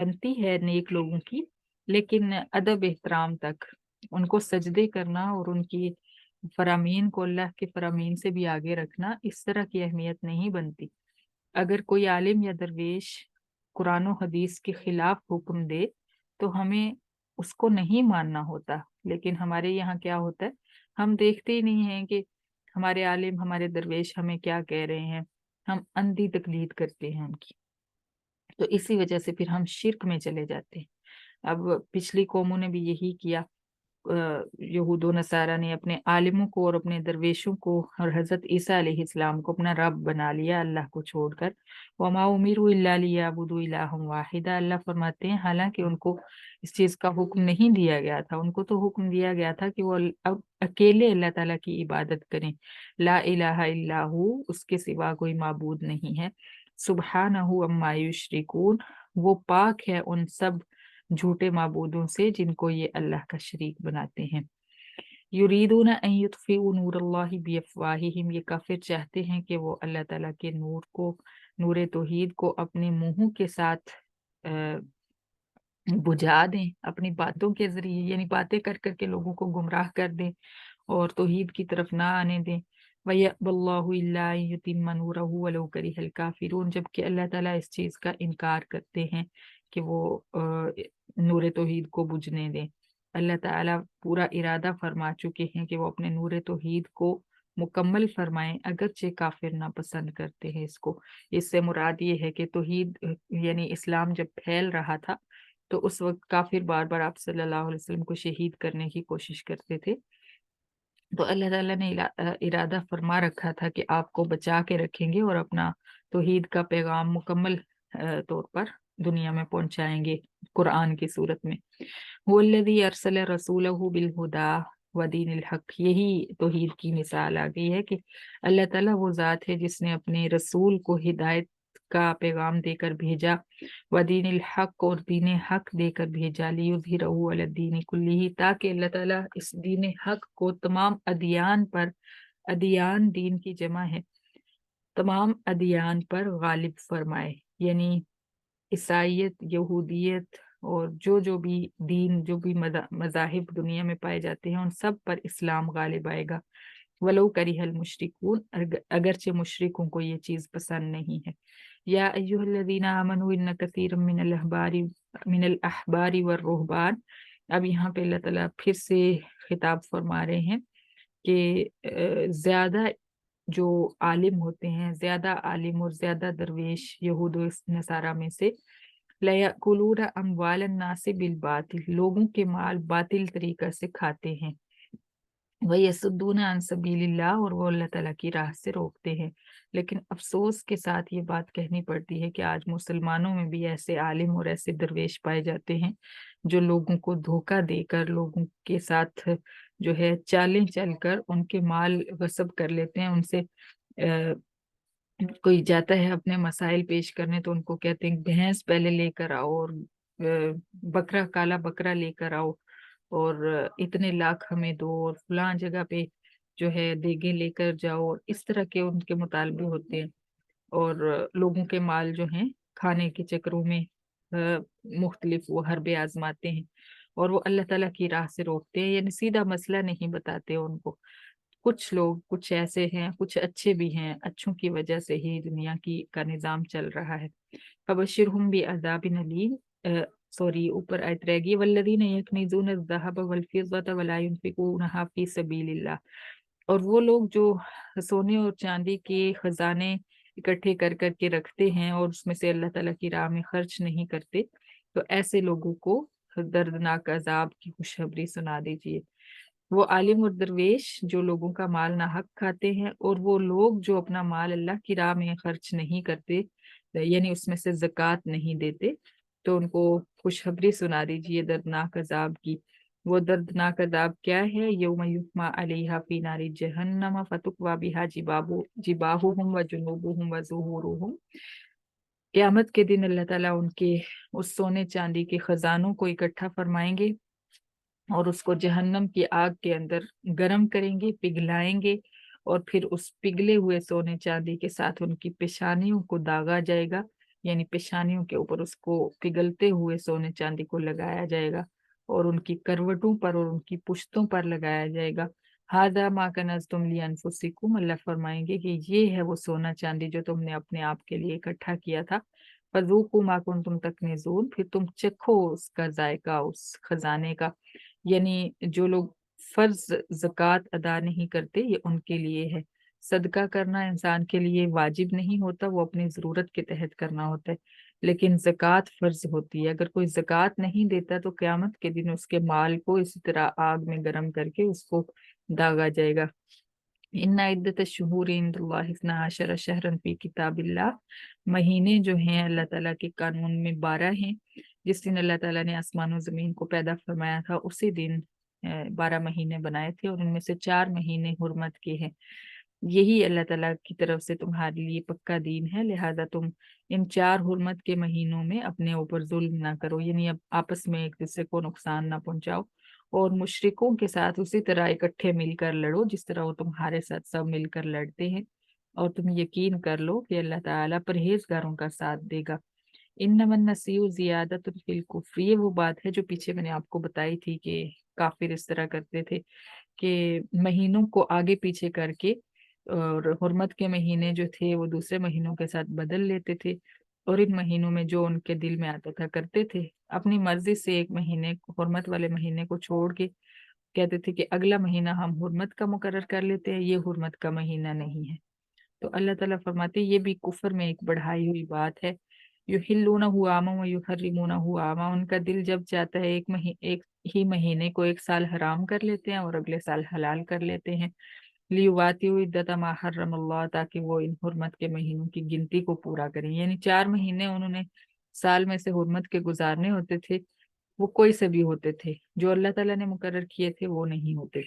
बनती है नेक लोगों की, लेकिन अदब एहतराम तक। उनको सजदे करना और उनकी फरामीन को अल्लाह के फरामीन से भी आगे रखना, इस तरह की अहमियत नहीं बनती। अगर कोई आलिम या दरवेश कुरान और हदीस के खिलाफ हुक्म दे तो हमें उसको नहीं मानना होता। लेकिन हमारे यहाँ क्या होता है, हम देखते ही नहीं हैं कि हमारे आलिम हमारे दरवेश हमें क्या कह रहे हैं, हम अंधी तकलीद करते हैं उनकी। तो इसी वजह से फिर हम शिर्क में चले जाते हैं। अब पिछली कौमों ने भी यही किया। यहूद व नसारा ने अपने आलिमों को और अपने दरवेशों को और हजरत ईसा अलैहिस्सलाम को अपना रब बना लिया अल्लाह को छोड़कर। वमा उमिरु इल्ला लियअबुदु इलाहम वाहिदा, अल्लाह फरमाते हैं हालांकि उनको इस चीज का हुक्म नहीं दिया गया था। उनको तो हुक्म दिया गया था कि वो अब अकेले अल्लाह ताला की इबादत करें। ला इलाहा इल्लाहु, उसके सिवा कोई माबूद नहीं है। सुब्हानहु अम्मा युश्रिकून, वो पाक है उन सब झूठे माबूदों से जिनको ये अल्लाह का शरीक बनाते हैं। युरीदूना अन युत्फिउ नूरल्लाहि बिअफ़वाहिहिम, ये काफिर चाहते हैं कि वो अल्लाह ताला के नूर को, नूर तौहीद को अपने मुंहों के साथ अ, बुझा दें अपनी बातों के जरिए, यानी बातें कर करके लोगों को गुमराह कर दें और तौहीद की तरफ ना आने दें। वयअबल्लाहु इल्ला अन युतिम्मा नूरहु वलौ करिहल काफिरून, जबकि अल्लाह ताला इस चीज़ का इनकार करते हैं कि वो नूर तौहीद को बुझने दें। अल्लाह ताला पूरा इरादा फरमा चुके हैं कि वो अपने नूर तौहीद को मुकम्मल फरमाएं, अगरचे काफिर ना पसंद करते हैं इसको। इससे मुराद ये है कि तौहीद यानी इस्लाम जब फैल रहा था तो उस वक्त काफिर बार बार आप सल्लल्लाहु अलैहि वसल्लम को शहीद करने की कोशिश करते थे। तो अल्लाह ताला ने इरादा फरमा रखा था कि आपको बचा के रखेंगे और अपना तौहीद का पैगाम मुकम्मल तौर पर दुनिया में पहुंचाएंगे कुरान की सूरत में। हुवल्लज़ी अरसल रसूलहु बिल हुदा व दीनिल हक, यही तौहीद की मिसाल आ गई है कि अल्लाह ताला वो ज़ात है जिसने अपने रसूल को हिदायत का पैगाम देकर भेजा, व दीनिल हक, और दीन हक देकर भेजा, लियुज़हिरहु अला दीनि कुल्लिही, ताकि अल्लाह ताला इस दीन हक को तमाम अदियान पर, अदियान दीन की जमा है, तमाम अदियान पर गालिब फरमाए। यानी ईसाइयत, यहूदियत और जो जो भी दीन, जो भी मज़ाहिब दुनिया में पाए जाते हैं उन सब पर इस्लाम गालिब आएगा। वलो करिहल मुशरिकून, अगरचे मुशरिकों को ये चीज़ पसंद नहीं है। या अय्युहल्लज़ीना आमनू इन्न कसीरम मिनल अहबारी वर रुहबान, अब यहाँ पे अल्लाह ताला फिर से खिताब फरमा रहे हैं कि ज्यादा जो आलिम होते हैं, ज्यादा आलिम और ज्यादा दरवेश यहूद और नसारा में से, लयकुलून अम्वालन नासि बिल बातिल, लोगों के माल बातिल तरीका से खाते हैं। वयसुद्दून अन सबीलिल्लाह, और वो अल्लाह ताला की राह से रोकते हैं। लेकिन अफसोस के साथ ये बात कहनी पड़ती है कि आज मुसलमानों में भी ऐसे आलिम और ऐसे दरवेश पाए जाते हैं जो लोगों को धोखा देकर, लोगों के साथ जो है चालें चलकर उनके माल गस्ब कर लेते हैं उनसे। कोई जाता है अपने मसाइल पेश करने तो उनको कहते हैं भैंस पहले लेकर आओ और बकरा, काला बकरा लेकर आओ और इतने लाख हमें दो और फलां जगह पे जो है देगे लेकर जाओ, और इस तरह के उनके मुतालबे होते हैं। और लोगों के माल जो हैं खाने के चक्करों में मुख्तलिफ वो हरबे आजमाते हैं और वो अल्लाह ताला की राह से रोकते हैं, यानी सीधा मसला नहीं बताते उनको। कुछ लोग, कुछ ऐसे हैं, कुछ अच्छे भी हैं, अच्छों की वजह से ही दुनिया की का निज़ाम चल रहा है। फबश्शिरहुम बिअज़ाबिन अलीम, सॉरी ऊपर आयत रह गई, वल्लज़ीना यकनिज़ून अज़-ज़हब वल-फ़िज़्ज़ता वला युनफ़िक़ूनहा फ़ी सबीलिल्लाह, और वो लोग जो सोने और चांदी के खजाने इकट्ठे कर करके रखते हैं और उसमें से अल्लाह ताला की राह में खर्च नहीं करते, तो ऐसे लोगों को दर्दनाक अजाब की खुशखबरी सुना दीजिए। वो आलिम और दरवेश जो लोगों का माल नाहक खाते हैं और वो लोग जो अपना माल अल्लाह की राह में खर्च नहीं करते, यानी उसमें से ज़कात नहीं देते, तो उनको खुशखबरी सुना दीजिए दर्दनाक अजाब की। वो दर्दनाक अजाब क्या है? यौम युहमा अलैहा फी नारी जहन्नम फतुक्वा बिहा जिबाहुहुम व जुनूबुहुम व ज़ुहूरुहुम, क़यामत के दिन अल्लाह ताला उनके उस सोने चांदी के खजानों को इकट्ठा फरमाएंगे और उसको जहन्नम की आग के अंदर गर्म करेंगे, पिघलाएंगे, और फिर उस पिघले हुए सोने चांदी के साथ उनकी पेशानियों को दागा जाएगा यानी पेशानियों के ऊपर उसको पिघलते हुए सोने चांदी को लगाया जाएगा और उनकी करवटों पर और उनकी पुश्तों पर लगाया जाएगा। हादा मा कनज़्तुम ली अनफुसिकुम, अल्लाह फरमाएंगे कि ये है वो सोना चांदी जो तुमने अपने आप के लिए इकट्ठा किया था। फज़ूक़ू मा कुंतुम तकनिज़ून, फिर तुम चखो उसका जायका उस खजाने का। यानी जो लोग फर्ज ज़कात अदा नहीं करते ये उनके लिए है। सदका करना इंसान के लिए वाजिब नहीं होता, वो अपनी ज़रूरत के तहत करना होता है, लेकिन ज़कात फ़र्ज होती है। अगर कोई ज़कात नहीं देता तो क़यामत के दिन उसके माल को इसी तरह आग में गर्म करके उसको दागा जाएगा। इन्ना इद्दत शुहूर इंदल्लाहि इस्ना अशरा शहरन फी किताबिल्लाह, महीने जो हैं अल्लाह ताला के कानून में 12 हैं। जिस दिन अल्लाह ताला ने आसमान और ज़मीन को पैदा फरमाया था उसी दिन 12 महीने बनाए थे और उनमें से 4 महीने हुर्मत के हैं। यही अल्लाह ताला की तरफ से तुम्हारे लिए पक्का दीन है, लिहाजा तुम इन 4 हुर्मत के महीनों में अपने ऊपर जुल्म ना करो, यानी अब आपस में एक दूसरे को नुकसान ना पहुंचाओ और मुशरिकों के साथ उसी तरह इकट्ठे मिलकर लड़ो जिस तरह वो तुम्हारे साथ सब मिलकर लड़ते हैं। और तुम यकीन कर लो कि अल्लाह ताला परहेजगारों का साथ देगा। इन्नमन नसीउ ज़ियादतुन फिल कुफ्र, ये वो बात है जो पीछे मैंने आपको बताई थी कि काफिर इस तरह करते थे कि महीनों को आगे पीछे करके और हुर्मत के महीने जो थे वो दूसरे महीनों के साथ बदल लेते थे और इन महीनों में जो उनके दिल में आता था करते थे। अपनी मर्जी से एक महीने हुर्मत वाले महीने को छोड़ के कहते थे कि अगला महीना हम हुर्मत का मुकर्रर कर लेते हैं, ये हुर्मत का महीना नहीं है। तो अल्लाह ताला फरमाते ये भी कुफर में एक बढ़ाई हुई बात है। युहिल्लूनहु आमा व युहर्रिमूनहु आमा, उनका दिल जब चाहता है एक ही महीने को एक साल हराम कर लेते हैं और अगले साल हलाल कर लेते हैं। लियुवातिउ इद्दत मा हर्रमल्लाह, ताकि वो इन हुर्मत के महीनों की गिनती को पूरा करें। यानी 4 महीने उन्होंने साल में से हुर्मत के गुजारने होते थे, वो कोई से भी होते थे, जो अल्लाह ताला ने मुकर्रर किए थे वो नहीं होते।